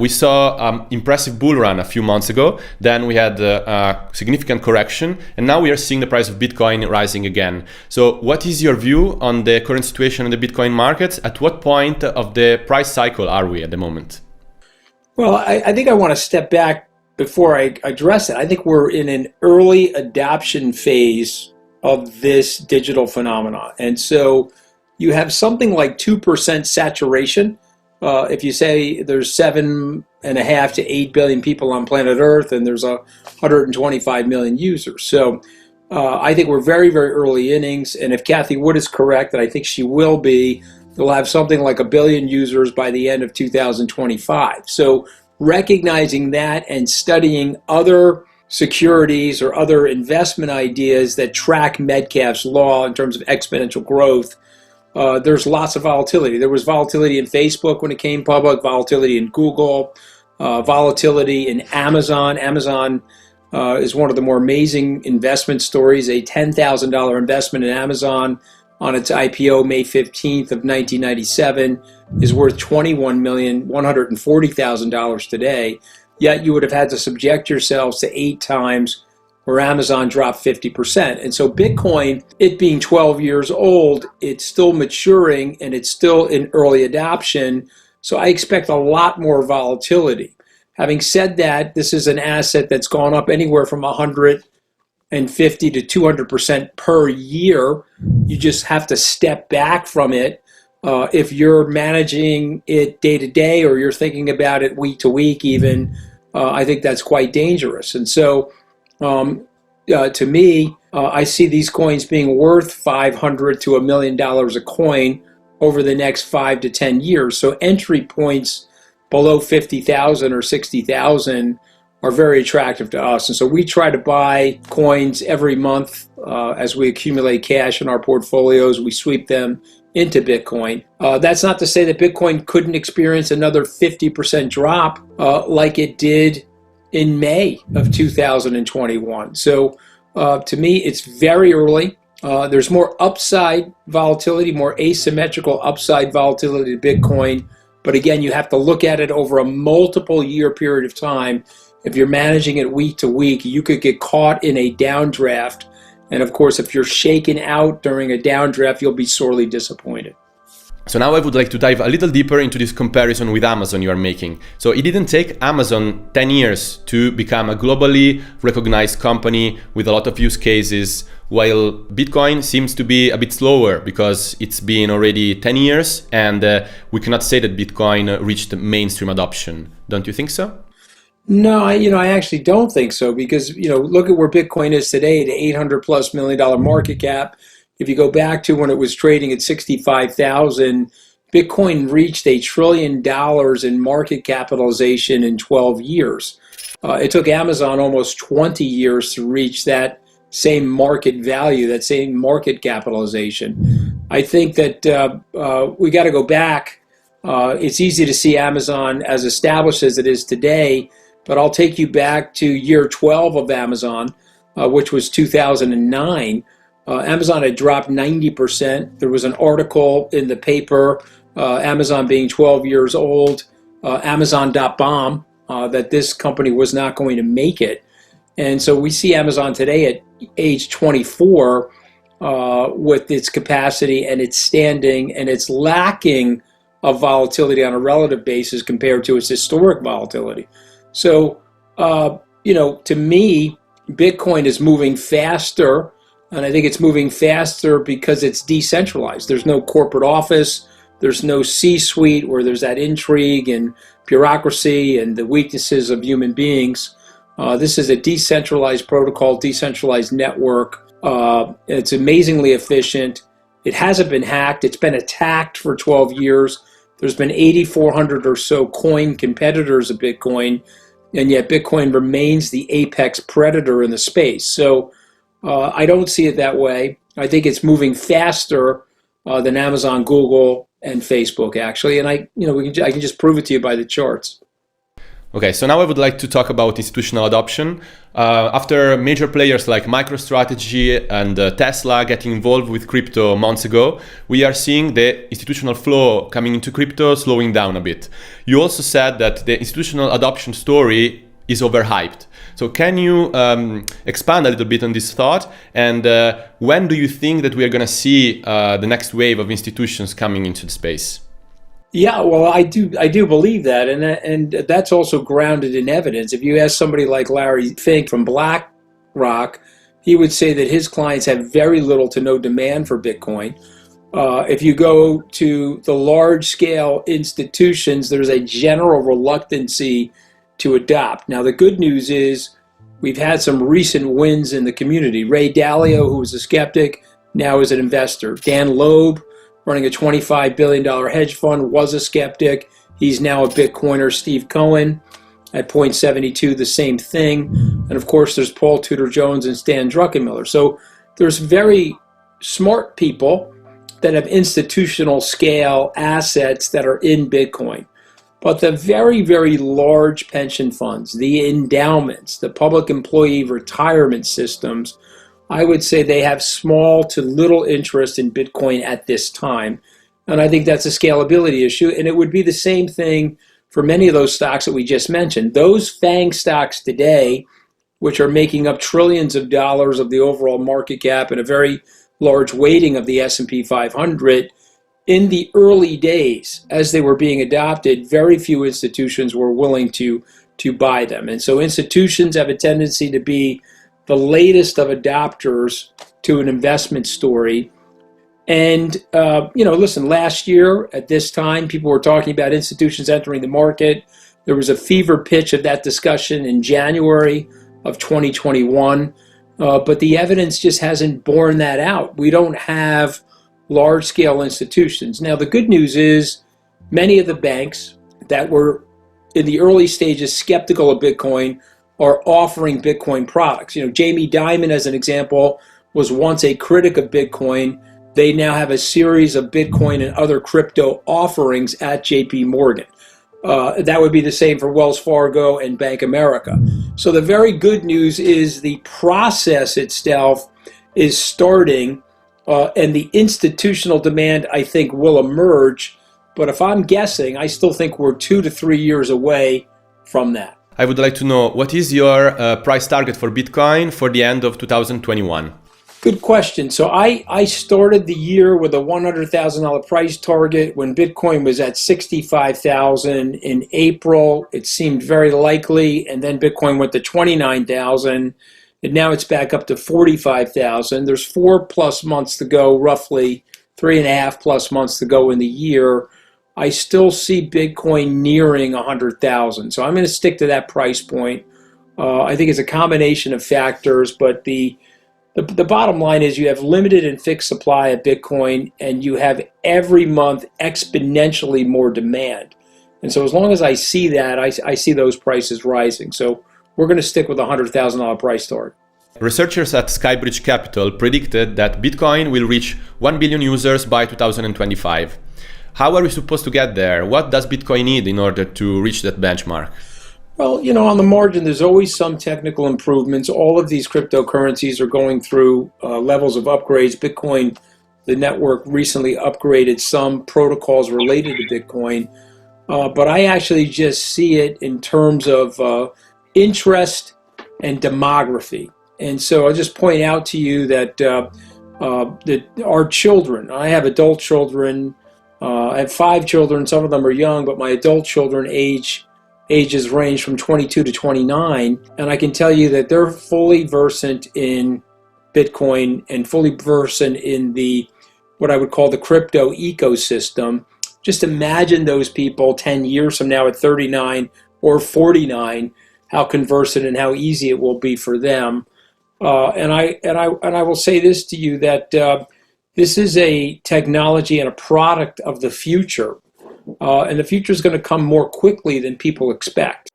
We saw impressive bull run a few months ago. Then we had a significant correction, and now we are seeing the price of Bitcoin rising again. So what is your view on the current situation in the Bitcoin markets? At what point of the price cycle are we at the moment? Well, I think I want to step back before I address it. I think we're in an early adoption phase of this digital phenomenon. And so you have something like 2% saturation. If you say there's 7.5 to 8 billion people on planet Earth and there's 125 million users. So I think we're very, very early innings. And if Kathy Wood is correct, and I think she will be, they'll have something like 1 billion users by the end of 2025. So recognizing that and studying other securities or other investment ideas that track Metcalfe's law in terms of exponential growth, there's lots of volatility. There was volatility in Facebook when it came public, volatility in Google, volatility in Amazon. Amazon is one of the more amazing investment stories. A $10,000 investment in Amazon on its IPO May 15th of 1997 is worth $21,140,000 today. Yet you would have had to subject yourselves to 8 times where Amazon dropped 50%. And so Bitcoin, it being 12 years old, it's still maturing and it's still in early adoption. So I expect a lot more volatility. Having said that, this is an asset that's gone up anywhere from 150 to 200% per year. You just have to step back from it. If you're managing it day to day or you're thinking about it week to week even, I think that's quite dangerous. And so to me, I see these coins being worth $500 to $1 million a coin over the next 5 to 10 years. So entry points below 50,000 or 60,000 are very attractive to us. And so we try to buy coins every month as we accumulate cash in our portfolios. We sweep them into Bitcoin. That's not to say that Bitcoin couldn't experience another 50% drop like it did in May of 2021. So to me, it's very early. There's more upside volatility, more asymmetrical upside volatility to Bitcoin. But again, you have to look at it over a multiple year period of time. If you're managing it week to week, you could get caught in a downdraft. And of course, if you're shaken out during a downdraft, you'll be sorely disappointed. So now I would like to dive a little deeper into this comparison with Amazon you are making. So it didn't take Amazon 10 years to become a globally recognized company with a lot of use cases, while Bitcoin seems to be a bit slower because it's been already 10 years and we cannot say that Bitcoin reached mainstream adoption. Don't you think so? No, I actually don't think so because, look at where Bitcoin is today, the $800+ million market cap. If you go back to when it was trading at 65,000, Bitcoin reached $1 trillion in market capitalization in 12 years. It took Amazon almost 20 years to reach that same market value, that same market capitalization. I think that we got to go back. It's easy to see Amazon as established as it is today, but I'll take you back to year 12 of Amazon, which was 2009. Amazon had dropped 90%. There was an article in the paper, Amazon being 12 years old, Amazon.bomb, that this company was not going to make it. And so we see Amazon today at age 24 with its capacity and its standing and its lacking of volatility on a relative basis compared to its historic volatility. So, to me, Bitcoin is moving faster. And I think it's moving faster because it's decentralized. There's no corporate office. There's no C-suite where there's that intrigue and bureaucracy and the weaknesses of human beings. This is a decentralized protocol, decentralized network. It's amazingly efficient. It hasn't been hacked. It's been attacked for 12 years. There's been 8,400 or so coin competitors of Bitcoin, and yet Bitcoin remains the apex predator in the space. So I don't see it that way. I think it's moving faster than Amazon, Google, and Facebook, actually. And I can just prove it to you by the charts. Okay, so now I would like to talk about institutional adoption. After major players like MicroStrategy and Tesla getting involved with crypto months ago, we are seeing the institutional flow coming into crypto slowing down a bit. You also said that the institutional adoption story is overhyped. So can you expand a little bit on this thought? And when do you think that we are going to see the next wave of institutions coming into the space? Yeah, well, I do believe that, and that's also grounded in evidence. If you ask somebody like Larry Fink from BlackRock, he would say that his clients have very little to no demand for Bitcoin. If you go to the large-scale institutions, there's a general reluctancy to adopt. Now, the good news is we've had some recent wins in the community. Ray Dalio, who was a skeptic, now is an investor. Dan Loeb, running a $25 billion hedge fund, was a skeptic. He's now a Bitcoiner. Steve Cohen at 0.72, the same thing. And of course, there's Paul Tudor Jones and Stan Druckenmiller. So there's very smart people that have institutional scale assets that are in Bitcoin. But the very, very large pension funds, the endowments, the public employee retirement systems, I would say they have small to little interest in Bitcoin at this time. And I think that's a scalability issue. And it would be the same thing for many of those stocks that we just mentioned. Those FANG stocks today, which are making up trillions of dollars of the overall market cap and a very large weighting of the S&P 500, in the early days, as they were being adopted, very few institutions were willing to buy them. And so institutions have a tendency to be the latest of adopters to an investment story. And, listen, last year at this time, people were talking about institutions entering the market. There was a fever pitch of that discussion in January of 2021. But the evidence just hasn't borne that out. We don't have large-scale institutions. Now, the good news is many of the banks that were in the early stages skeptical of Bitcoin are offering Bitcoin products. Jamie Dimon, as an example, was once a critic of Bitcoin. They now have a series of Bitcoin and other crypto offerings at JP Morgan. That would be the same for Wells Fargo and Bank America. So the very good news is the process itself is starting, and the institutional demand, I think, will emerge. But if I'm guessing, I still think we're 2 to 3 years away from that. I would like to know, what is your price target for Bitcoin for the end of 2021? Good question. So I started the year with a $100,000 price target when Bitcoin was at 65,000 in April. It seemed very likely, and then Bitcoin went to 29,000, and now it's back up to 45,000. There's 4+ months to go, roughly 3.5+ months to go in the year. I still see Bitcoin nearing 100,000. So I'm going to stick to that price point. I think it's a combination of factors, but the bottom line is you have limited and fixed supply of Bitcoin, and you have every month exponentially more demand. And so as long as I see that, I see those prices rising. So we're going to stick with a $100,000 price target. Researchers at Skybridge Capital predicted that Bitcoin will reach 1 billion users by 2025. How are we supposed to get there? What does Bitcoin need in order to reach that benchmark? Well, on the margin, there's always some technical improvements. All of these cryptocurrencies are going through levels of upgrades. Bitcoin, the network, recently upgraded some protocols related to Bitcoin. But I actually just see it in terms of interest and demography. And so I'll just point out to you that our children, I have adult children, I have 5 children, some of them are young, but my adult children ages range from 22 to 29, and I can tell you that they're fully versant in Bitcoin and fully versant in what I would call the crypto ecosystem. Just imagine those people 10 years from now at 39 or 49, how conversant and how easy it will be for them. And I will say this to you, that this is a technology and a product of the future. And the future is going to come more quickly than people expect.